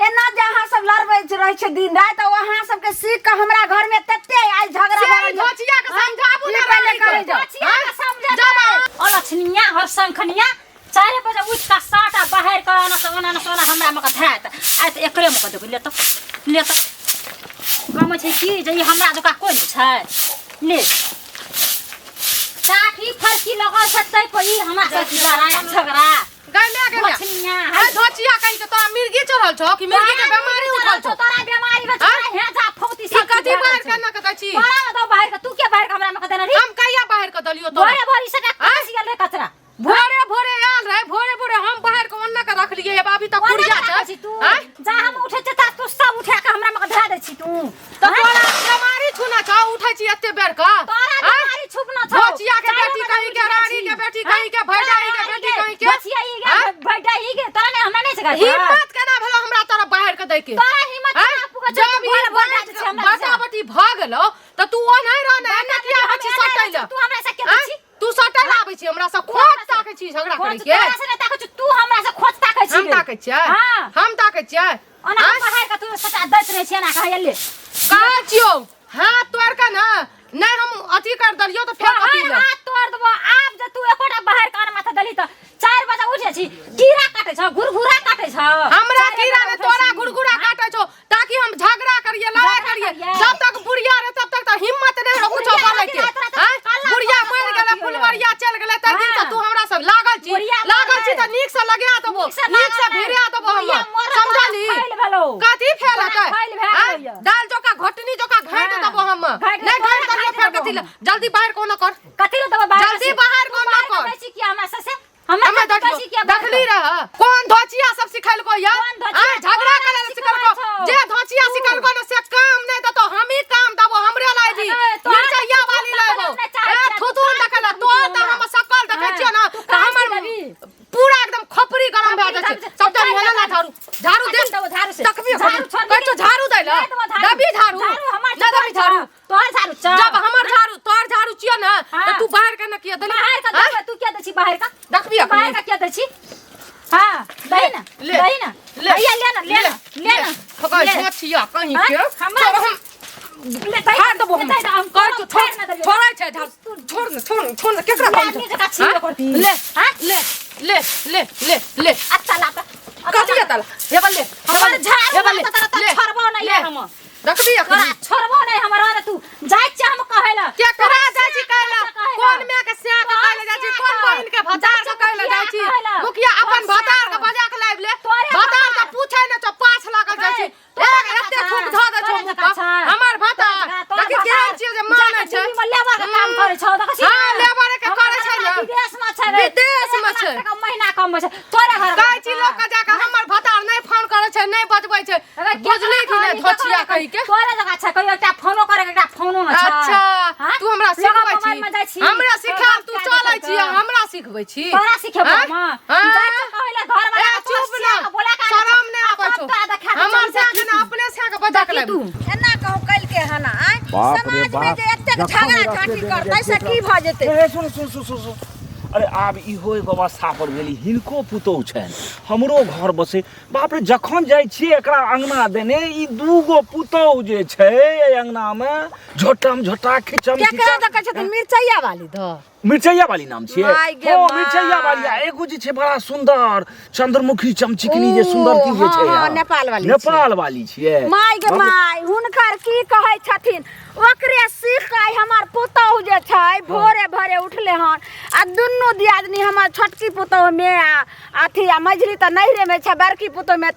एना जहां सब लड़बैत रहे छै दिन रात वहां सब के सीख के हमरा घर में तत्ते आई झगड़ा भऽ धोचिया के समझाबू ना करे धोचिया के समझा ओ लछनिया हो शंखनिया 4 बजे उठ का साटा बाहर का ना सोना हमरा में का धात आइ त एकरे में का ले त काम छै की जे हमरा जका कोई नहीं छै ले काठी फरकी लगा सकतै कोई हमरा से लड़ाई झगड़ा गैले लछनिया है धोचिया कहि के तोरा मिर्गी चढ़ल छौ कि मिर्गी के बीमारी उठल छौ तोरा बीमारी में हे जा फौती सब कथि बाहर करना के छी तोरा में तो बाहर का तू के बाहर का हमरा में का देना रे हम कहिया बाहर के दलियो तो भोरे भोरे से कसी ले कचरा भोरे भोरे आल रहे भोरे हम बाहर के ओन्ना के रख लिए अभी तक कुड़िया छै तू जा हम उठे छ तू सब उठा के हमरा में धरा दे छी तू तो तोरा बीमारी छुना छ उठै छी एते बेर का तोरा बीमारी छुपना छ धोचिया के बेटी कहि के रानी के बेटी कहि के भैडाई के बेटी कहि के धोचिया ई के भैडाई के तोरा ने हमरा नहीं सका हिम्मत केना भेलो हमरा तोरा बाहर के दै के तोरा हिम्मत केना पुगा छ भोर बना छ हमरा बाटाबटी भ गेलो त तू ओ नहीं रहने एना किया हची सटैला तू हमरा से के छी तू सटैला आबै छी हमरा से खोज ताकै छी झगड़ा करै के तोरा से ताकै छी तू हमरा से खोज ताकै छी हम ताकै छियै हम ताकै छियै ओना बाहर का तू सटा दैत रहे छी ना कहै ले का छियो हाथ तोड़ के ना नहीं हम अथी कर दलियो तो फेर अथी ले हाथ तोड़ देबो आब जे तू एकोटा बाहर कान माथा दली त 4 बजे उठे छी कीड़ा काटे छ गुरगुरा काटे छ हमरा कीड़ा ने तोरा गुरगुरा काटे छो ताकि हम झगड़ा करिए लड़ाई करिए जब तक बुढ़िया रे तब तक तो हिम्मत नहीं रखू छो बोले के बुढ़िया मर गेले फुलवरिया चल गेले त दिन से तू हमरा सब लागल छी त नीक से लगा देबो नीक से भिड़िया देबो हम समझली कथि फेल हतै दाल जोका घोटनी जोका घाट देबो हम नहीं घाट देबो फेर कथि जल्दी बाहर कोनो कर कथि देबो बाहर जल्दी बाहर कोनो कर बेसी किया हमरा से हमरा बेसी किया देखली रह कौन धोचिया सब सिखैल को या झगड़ा करे सिखैल को जे धोचिया सिखैल को न से काम नहीं दतो हम ही काम दबो हमरे लाई दी मिर्चैया वाली लेबो ए थुथुन देखला तो हम सकल देखै छियै ना त हमर पूरा एकदम खोपड़ी गरम भ जाय छै सबटा हेला ना झाड़ू दे तकबी कछु झाड़ू दैला दबी झाड़ू ना दबी झाड़ू तोर झाड़ू जब हमर झाड़ू तोर झाड़ू छियै ना त तू बाहर के न किया दली बाहर का देबे तू क्या दछि बाहर का देखबी बाहर का क्या दछि हां दही ना भैया ले ना खगै छोचिया कहीं के हम ले हां दबो हम कर तो छोड़ै छै छोड़ केकरा काम ले हां ले अच्छा लाता कथि तल ये बल्ले हमर झाड़ ले छोड़बो नहीं हम देखबी तोरा छोड़बो नहीं हमरा रे तू जाय छ हम कहैला के करा जाय छी कहला कोन में के स्या के कहले जाय छी कोन बहिन के भतार के कहले जाय छी मुखिया अपन भतार के बजा के लाइब ले भतार के पूछै न तो पाछ लागल जाय छी एक एते थूक ध दे छो हमर भतार देखि केहन छी जे मानै छै लेबर के काम करे छौ देखि हां लेबर के करे छै ने विदेश में छै विदेश में छै महीना कम छै तोरा घर कहै छी लोग के जाके हमर भतार नहीं फोन करे छै नहीं बजबै छै बुझली कि नहीं धोचिया कहि के तोरा जगह छै कहियो एकटा फोनो करे एकटा फोनो न छै अच्छा तू हमरा सिखबै छी हमरा सिखा तू चलै छी हमरा सिखबै छी तोरा सिखेबो मां जाय छ कहले घर वाला चुप ना बोला का शरम नहीं आबै छौ हमर से के अपने से के बजा के तू एना कहू कल के हना समाज में जे एते झगड़ा झाटी करतै से की भ जेतै सुन अरे आब इहो एगो अवस्था पर गेली हिनको पुतौह छनि हमरो घर बसे बाप रे जखन जाइ छियै एकरा अंगना देने ई दूगो पुतौह जे छै एहि अंगना में झोटम झोटा खिचम केकरा देखै छथिन मिर्चैया वाली द मिर्चैया वाली नाम छियै ओ मिर्चैया वाली एगो जे छै बड़ा सुंदर चंद्रमुखी चमचिकनी जे सुंदर की जे छै नेपाल वाली छियै माय गे माय हुनकर की कहै छथिन ओकरे सीख के हमर पुतौह जे छै भोरे भोरे उठले हन आ दुन्नू दियादनी हमर छोटकी पुतौह में अथी आ मझली त नहिरे में छै बड़की पुतौह में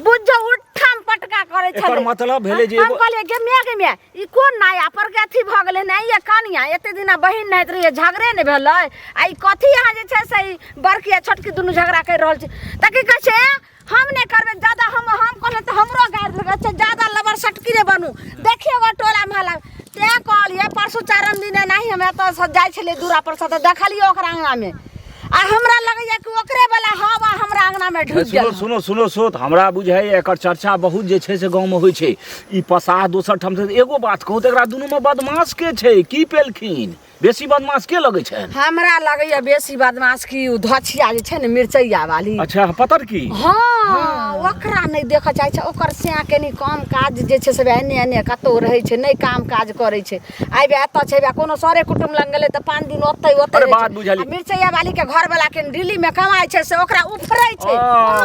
बुझो उठम पटका करे छै एकर मतलब भेले जे हम कहले गे मे ई कोन नया पर के अथी भ गेलै नै ये कनिया एते दिना बहिन नहित रहिए झगड़े नै भेलै आ ई कथी यहाँ जे छै से बड़की आ छोटकी दुनू झगड़ा कर रहल छै त की कहै छै हम नहीं करबे ज्यादा हम कहले त हमरो गाड़ लगे छै ज्यादा लबर सटकी रे बनू देखिएगा टोला महला ते कहलिए परसू चारन दिन नहीं हम त जाय छले दूरा पर से देखलिए ओकरा अंगना में आ हमरा लगैया कि ओकरे वाला हवा हमरा अंगना में ढुक गेल सुनो हमरा बुझाय एकर चर्चा बहुत जे छै से गांव में होय छै ई पसा दोसर ठम से एगो बात कहू त एकरा दुनू में बदमाश के छै की पेलखिन बेसी बदमाश के लगै छै? हमरा लगैया बेसी बदमाश की उ धछिया जे छै ने मिर्चैया वाली। अच्छा पतर की? हाँ ओकरा नहीं देख चाहे छै। ओकर से कनी काम काज जे छै से एने एने कतौ रहै छै, नहीं काम काज करै छै। आइबे एतऽ छै कोनो सरे कुटुम लग गेलै त 5 दिन ओतै अरे बात बुझली। मिर्चैया वाली के घर वाला के दिल्ली में कमाई छै से ओकरा उफरै छै,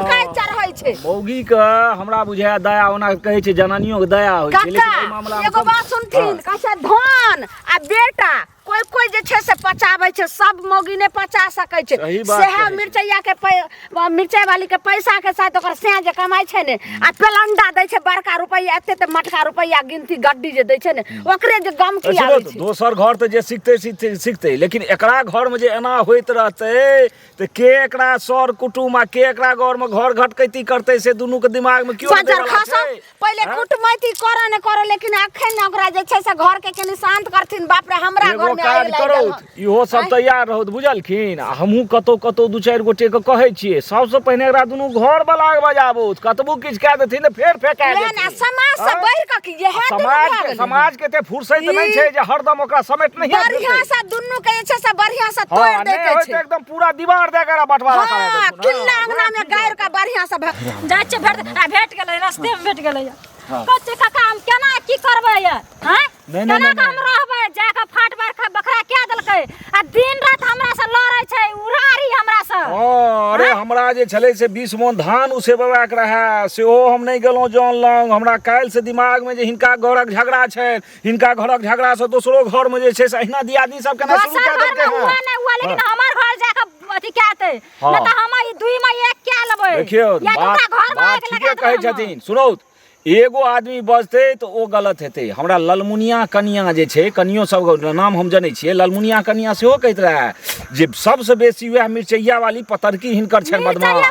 काज चढ़ै छै। मौगी के हमरा बुझाय दया ओना कहै छै जनानियों के दया होइ छै, लेकिन एहि मामला में एगो बात सुनथिन कहै छै धन आ बेटा कोई कोई जे छै से पचाबै छै, सब मौगी ने पचा सकै छै। सेहा मिर्चैया के मिर्चाई वाली के पैसा के साथ ओकर से जे कमाई छै ने आ पेलंडा दै छै बड़का रुपैया, एते ते मटका रुपैया गिनती गड्डी जे दै छै ने ओकरे जे गम की आबै छै। दोसर घर त जे सिखते लेकिन एकरा घर में जे एना होइत रहतै त के एकरा सर कुटुम आ के एकरा घर में घर घटकैती करतै से दुनू के दिमाग में क्यों सजर खसो। पहिले कुटमैती करे न करे लेकिन अखन ओकरा जे छै से घर के कनी शांत करथिन। बाप रे हमरा घर में आइ करौत इहो सब तैयार रहत बुझलखिन। हमहू कतौ कतौ दू चारि गोटे के कहै छियै सबसे पहिने एकरा दुनू घर वाला के बजाबोत, कतबो किछ कह देथिन फेर फेंका देथिन। समाज से बढ़ के की ये समाज के ते फुर्सत नहीं छै जे हरदम ओकरा समेट नहीं है। बढ़िया से दुनू के जे छै से बढ़िया से तोड़ दे के छै, एकदम पूरा दीवार दे के बंटवारा करा दे। हां किल्ला अंगना में गायर का बढ़िया से जाय छै भेट गेलै रास्ते में भेट गेलै। कच्चे काका हम केना की करबै ये? हैं केना हम रहबै? जाके फाट बार बखरा के देलकै आ दिन रात हमरा से लड़ै छै, उरारी हमरा से। अरे हमरा जे छलै से 20 मन धान उसेबवा के रहा सेहो हम नहीं गेलौं जौन लंग। हमरा काल से दिमाग में जे हिनका घरक झगड़ा छै, हिनका घरक झगड़ा से दोसरो घर में जे छै से अहिना दियादनी सब केना शुरू कर देलकै हैं। लेकिन हमर घर जाके अथी कहते न त हम ई दुई में एक के लेबै। देखियो बात ठीके कहै छथिन। सुनौ एगो आदमी बजते तो ओ गलत हेते। हमरा ललमुनिया कनिया जे छै, कनियो सब नाम हम जानै छियै, ललमुनिया कनिया सेहो कहैत रहे जे सबसे बेसी वह मिर्चैया वाली पतरकी हिनकर छै बदमाश।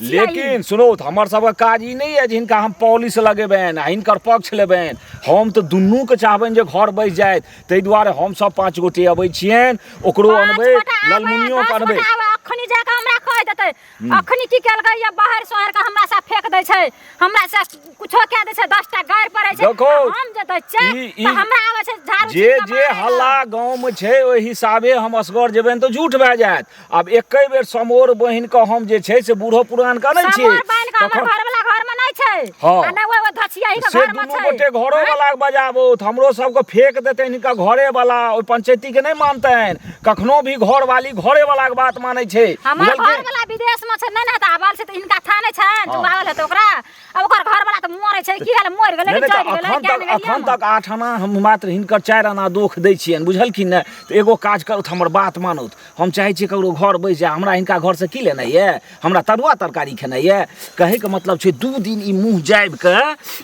लेकिन सुनो हमर सब काज ई नहीं है जे हिनका हम पॉलिश लगेबेन आ हिनकर पक्ष लेबेन। हम तो दुनू के चाहबेन जे घर बैस जाए, तै दुआरे हम सब 5 गोटे अबै छियन, ओकरो अनबै ललमुनियो के अनबै। अखनी जाके हमरा कह देतै अखनी की केलकै या बाहर शहर का हमरा से फेंक दै छै, हमरा से कुछो कह दै छै, 10 टा गायर पड़ै छै। हम जतै छै त हमरा आबै छै झाड़ू जे हल्ला गांव में छै ओहि हिसाबे हम असगर जेबेन तो झूठ भए जायत। अब एकै बेर समोर बहिन के हम जे छै से बूढ़ो पुरान का नहीं छै, हमर घर वाला घर में नहीं छै आ नै वो धछिया ही के घर में छै। दुनू गोटे घरो वाला के बजाबोत, हमरो सब के फेंक देतै हिनका घरे वाला। ओइ पंचायती के नहीं मानतैन, कखनो भी घर वाली घरे वाला के बात मानै छै। हमर घर वाला विदेश में छै, नै न त आबल छै त हिनका था नै छै जुआवल है त ओकरा अब ओकर घर वाला त मरै छै। की हाल मोर गेलै कि चढ़ गेलै? अखन तक 8 आना हम मात्र हिनकर 4 आना दोख दै छियन बुझलखिन ने। त एगो काज करत हमर बात मानत, हम चाहे छी ककरो घर बैस जाए, हमरा हिनका घर से की लेनाइ ये? हमरा तरुआ तरकारी खेनाइ ये? कहे के मतलब छै 2 दिन ई मुंह जाइब के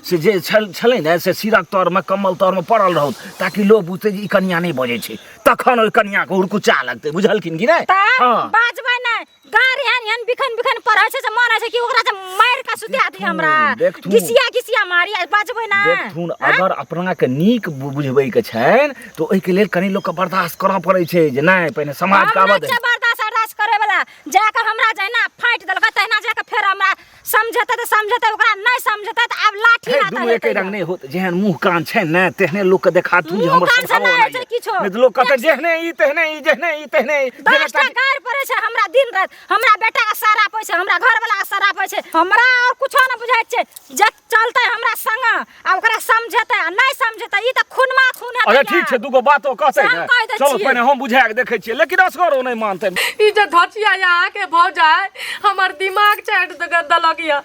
से जे छलै ने से सिरक तर में कमल तर में पड़ल रहत, ताकि लोग बुझते जे ई कन्या नहीं बजे छै, तखन ओइ कन्या के हुरकुचा लगतै बुझलखिन कि नहीं? हां बाजबै नै गार हन बिखन बिखन पड़ै छै से मानै छै कि ओकरा से मार के सुतिया दी हमरा घिसिया मारी बाजबै ना। देखथुन अगर अपना के नीक बुझबै के छैन तो ओइ के लेल कनी लोग के बर्दाश्त करऽ पड़ै छै जे नहीं पहिने समाज का आवाज है। बर्दाश्त करे वाला जाके हमरा जैना फाइट देलक तहिना जाके फेर हमरा समझते त समझते ओकरा नहीं समझते त अब लाठी आता है। एके रंग नहीं होत, जेहन मुंह कान छै ने तेहने लोग के देखाथु जे हमर स्वभाव नहीं किछो। नहीं लोग कहते जेहने ई तेहने ई जेहने ई तेहने 10 टा गार पड़े छै हमरा दिन रात। हमरा बेटा का सारा पैसे, हमरा घर वाला का सारा पैसे, हमरा और कुछो न बुझाइ छै। जे चलते हमरा संग आ ओकरा समझते आ नहीं समझते ई त खूनमा खून है। अरे ठीक छै दुगो बातो कहतै ने, चलो पहिने हम बुझा के देखै छियै, लेकिन असगरो नहीं मानतै। ई जे धछिया यहाँ के भौ जाए हमर दिमाग चाट देलक या।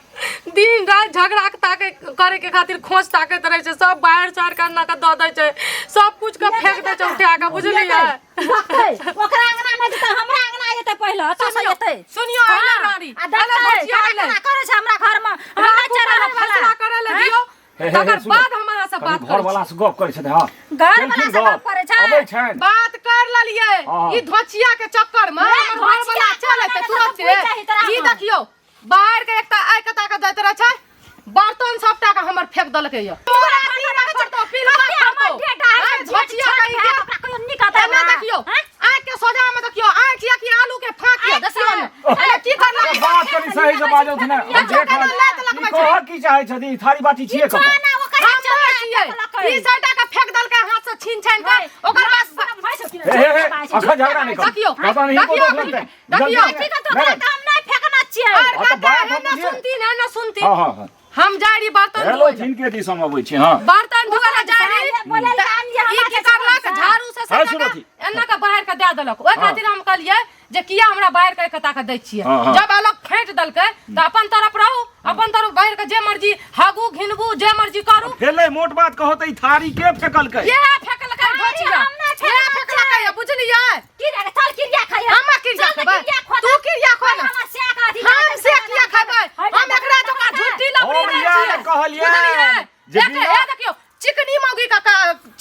दिन रात झगड़ा ताके करे के खातिर खोज ताकत रहे छै, सब बाहर चार करना के द दै छै, सब कुछ के फेंक दे छै उठा के बुझलियै। ओकरा अंगना में जेतै हमरा अंगना जेतै पहिले त से जेतै। सुनियो आइला नारी आ धछिया करे छै हमरा घर में, हमरा चरा फैसला करे ले दियो तकर बाद हमरा से बात घर वाला से गप करे छै। हां घर वाला से गप करे छै, अबै छै बात कर लेलिए। ई धछिया के चक्कर में घर वाला चले त तुरंत ई देखियो बाहर के एकटा आइ कता के दैत रहे छै, बर्तन सबटा के हमर फेंक देलकै या। तोरा की लगत तो फिर हमर डेटा है धछिया के कोई निकाता ना देखियो आइ के सोजा में देखियो आइ किया कि आलू के फाकिया देखियो ने अरे की करला बात करी सही से बाजौ थे ना। देख कह की चाहे छथि थारी बाटी छिए कब ई साइडा के फेंक देलकै हाथ से छीन छान के ओकर बाद अखन झगड़ा नहीं कर देखियो पता नहीं को देख लेते देखियो ठीक है तो काम नहीं फेंकना चाहिए और तो बात ना हम सुनती ना सुनती हां हां हम जारी बर्तन हेलो धोए जिनके दिशा में आबै छी हां बर्तन धोए जारी ई की करलक झाड़ू से है सब सुनथी एना के बाहर के दे देलक ओइ खातिर हम कहलिए जे किया हमरा बाहर के कता के दै छियै जब अलग फेंट दलकै त अपन तरफ रहू अपन तरफ बाहर के जे मर्जी हागू घिनबू जे मर्जी करू फेले मोट बात कहो त ई थारी के फेकलकै ये फेकलकै धोचिया ये फेकलकै बुझलियै की रे चल किरिया खाइए हम किरिया खेबै तू किरिया खा ना हम से का अधिकार हम से किया खेबै हम एकरा जका झूठी लबड़ी हम नहीं यार छियै कहलिए जे ये देखियो चिकनी मौगी का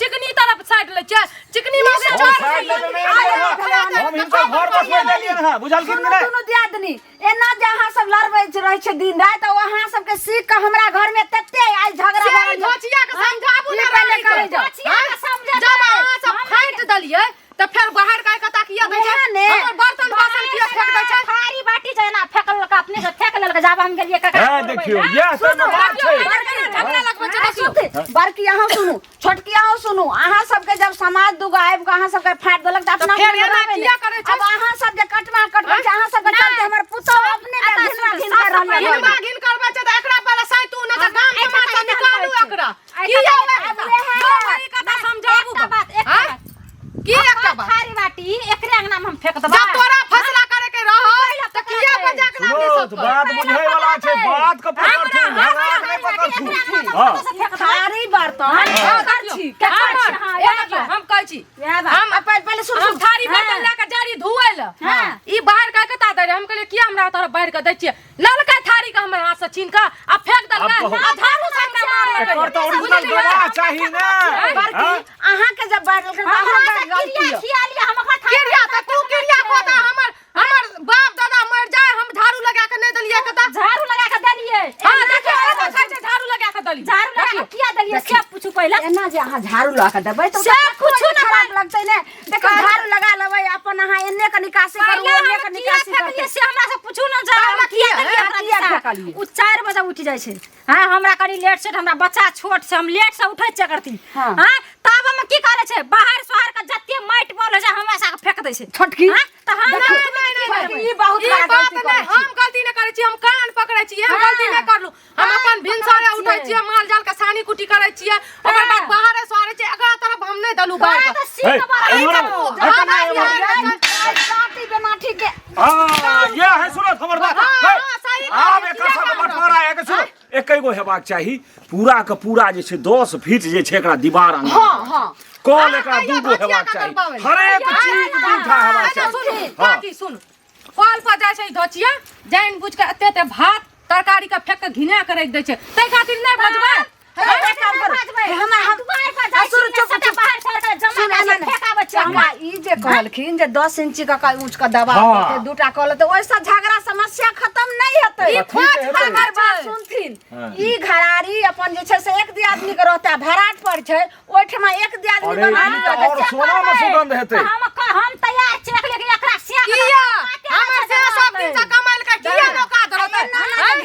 चिकनी तरफ साइड ले छै चिकनी मौगी हम इनका घर बसवे लेलिए ना बुझल कि नहीं दोनों दियादनी एना जहां सब लड़बै रहे छै दिन रात वहां सब के सीख के हमरा घर में तत्ते आई झगड़ा भरल धोचिया के समझाबू ना पहले करे जाओ धोचिया के समझा जब अहाँ सब फाइट दलिए त फिर बाहर का कता किया दै छै हमर बर्तन बासन किया फेंक दै छै थारी बाटी जे ना फेकल का अपने से फेंक लेलक जब हम गेलिए का हां देखियो ये सब बात छै झगड़ा लगबै छै देखियो बड़की अहाँ सुनू छोटकी अहाँ सुनू अहाँ सबके जब समाज दुगो आबि के अहाँ सबके फाट देलक त अपना फेर एना किया करे छै अब अहाँ सब जे कटमा कटबै छै अहाँ सबके चलते हमर पुतौ अपने घिनवा घिन कर रहल है घिनवा घिन करबै छै त एकरा पहले सैतू न त गाम समाज से निकालू एकरा किया होय कथा समझाबू बात एक बात की एकटा बात थारी बाटी एकरे अंगना में हम फेंक देबा जब तोरा फैसला करे के रहो त किया बजा के नाम दे सुनो सब बात बुझै वाला छै बात के पकड़ छै झगड़ा के नहीं पकड़ छै हां थारी बर्तन हम कहै छी हम पहले सुन हम थारी बर्तन लेके जारी धुए ल ई बाहर का कता दे हम कहले किया हमरा तोरा बाहर के दै छियै ललका थारी के हमर हाथ से छीन के आ फेंक देलकै आ झाड़ू से हमरा मार एकर त ओरिजिनल गवाह चाही ना अहाँ के जब बाहर के बाहर गलती खिया लिया हम ओकरा किरिया त तू किरिया को त हमर बाप दादा मर जाए हम झाड़ू लगा के नहीं दलिया कता झाड़ू लगा के देलिए हां देखियो कहै छै झाड़ू लगा के दली झाड़ू लगा के किया देलिए से पूछू पहले एना जे अहाँ झाड़ू लगा के देबै त सब कुछ ना खराब लगतै ने देखो झाड़ू लगा लेबै अपन अहाँ एने के निकासी करू ओने के निकासी करू से हमरा से पूछू ना जा किया देलिए फेकलिए उ 4 बजे उठ जाय छै हां हमरा कनी लेट से हमरा बच्चा छोट से हम लेट से उठै छै करती हां तब हम की करे छै बाहर शहर के जत्ते माइट बोल छै हमरा सा फेक दै छै छोटकी त हम ई बहुत ई बड़ा बात गलती नहीं हम गलती नहीं करे छी हम कान पकड़ै छी हम गलती नहीं करलू हम अपन भिनसरे उठै छी माल जाल के सानी कुटी करै छी ओकर बाद बाहर सवारे छी एकरा तरफ हम नहीं दलू बाहर बाटी बनाठी के हां ये है सुनो खबर बात आब एकर सब बंटवारा है के सुनो एकै गो हेबाक चाही पूरा के पूरा जे छै 10 फीट जे छै एकरा दीवार अंग हां कॉल एकरा दूगो हेबाक चाही हर एक चीज दूठा हेबाक चाही बाकी सुन कॉल पर जाय छै धोचिया जाइन बुझ के एते भात तरकारी के फेंक के घिना के रख दै छै तै खातिर नहीं बजबै ई जे कहलखिन जे 10 इंची का ऊंच का दबा के दूटा कहल त ओइसा झगड़ा समस्या खत्म नहीं हेतै हमर बात सुनथिन ई घरारी अपन जे छै से एक दियादनी के रहता भराट पर छै ओठमा एक दियादनी बनानी के और सोना में सुगंध हेतै हम तैयार चेक लेके एकरा से किया हमर से सब दिन से कमाल के किया नौका धरते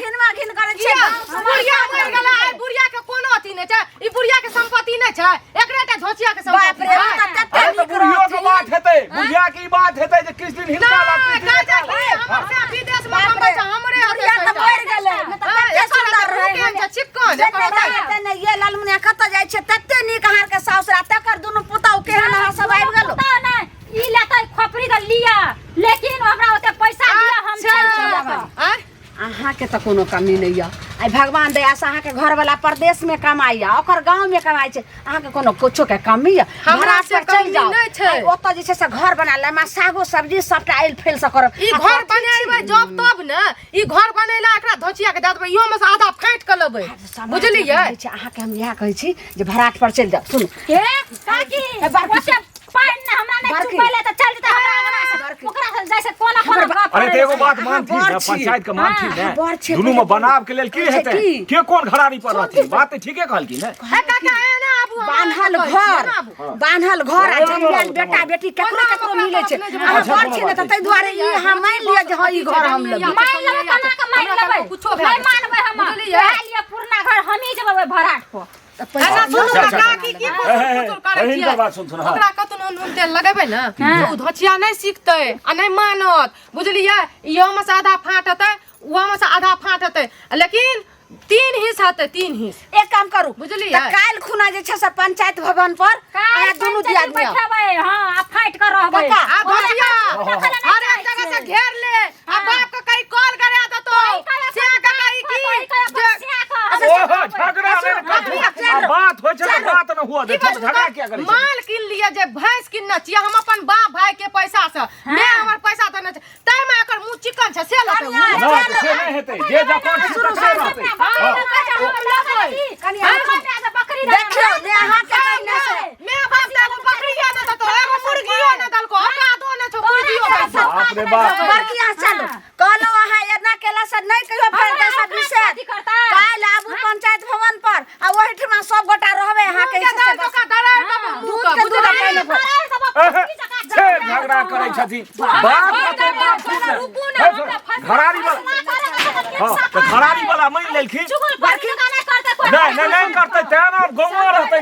घिनवा घिन करे छै बुढ़िया मर गेला बुढ़िया के कोनो अथी नहीं छै ई बुढ़िया के संपत्ति नहीं छै एकरेटा झोचिया के संपत्ति बाप रे अरे तो बुढ़ियो के बात हेतै बुढ़िया की बात हेतै जे किस दिन हिलका लागतै हमर से विदेश में कमाइ छै हमरे बुढ़िया त मर गेलै तते सुंदर रहै चिक्कन तते ये लालमुनिया कत जाय छै तते नीक अहाँ के सासुरा तकर दुनु पुतौ केहन अहाँ सब आबि गेलो ई लेतै खोपड़ी के लिया लेकिन हमरा ओते पैसा दिया हम चल जाबै अहाँ के त कोनो कमी नहीं है आई भगवान दया से अहाँ के घर वाला प्रदेश में कमाइया ओकर गांव में कमाई छै अहाँ के कोनो कुछो के कमी है हमरा से चल जाओ नहीं छै ओत जे छै से घर बना ले मा सागो सब्जी सबटा आइल फेल से करब ई घर बनेबै जब तब न ई घर बनेला एकरा धोचिया के द देबै इहो में से आधा फाइट के लेबै बुझलियै अहाँ के हम इहा कहै छी जे भराट पर चल जाओ सुन हे काकी ओते पाइन न हमरा नहीं चुपैले त चल जते हमरा अंगना से ओकरा से जैसे कोना कोना अरे तो एगो बात मानथी ना पंचायत के मानथी ना दुनू में बनाव के लेल की हेतै के कोन घरारी पर रहथि बात ठीके कहलकी ने काका एना आबू बान्हल घर आ जंगल बेटा बेटी केकरो केकरो मिलै छै हम घर छी ने त तै दुआरे ई हम मान लिया जे ई घर हम लेबै मान लेबै तना के मान लेबै कुछो नहीं मानबै हम बुझलियै लिए पुरना घर हमही जेबै भराट पर ना सुन ना काकी की फुसुर करे बहिन छियै का बात सुन सुन ओकरा कतनो नून तेल लगेबै ना ओ धचिया नहीं सीखतै आ नहीं मानत बुझलियै इहो में से आधा फाटतै उहो में से आधा फाटतै लेकिन 3 हिस्स हतै 3 हिस्स एक काम करू बुझलियै काल खुना जे छै से पंचायत भवन पर आया दोनों दिया दिया बैठबै हां आ फाइट कर रहबै आ धचिया हर एक जगह से घेर ले आ बाप के कहीं कॉल करा देतो से का कहीं की ओहो झगड़ा ने बात होय छै त बात न हुआ दे झगड़ा क्या करे माल किन लिया जे भैंस किनना छियै हम अपन बाप भाई के पैसा से मैं हमर पैसा देने छै तै में एकर मुंह चिकन छै से लते ना से नहीं हेतै जे जकां छी तकरे रहतै बकरी देखियो ने अहाँ के नहीं से मैं बाप दादा बकरिया न देतो एगो मुर्गियो न दलको अकादो न छ मुर्गियो बाप रे बाप बरकिया चलो कहलो अहाँ एना केला से नहीं कहियो फेर के सब विषय काल आबू पंचायत भवन पर आ ओहि ठमा सब गोटा रहबे अहाँ के से का डराय का मुंह का बुझ छे झगड़ा करे छथि बात घरारी वाला हां तो घरारी वाला मान लेलखिन बरकी का नहीं करते कोई नहीं करते तेना गांव रहते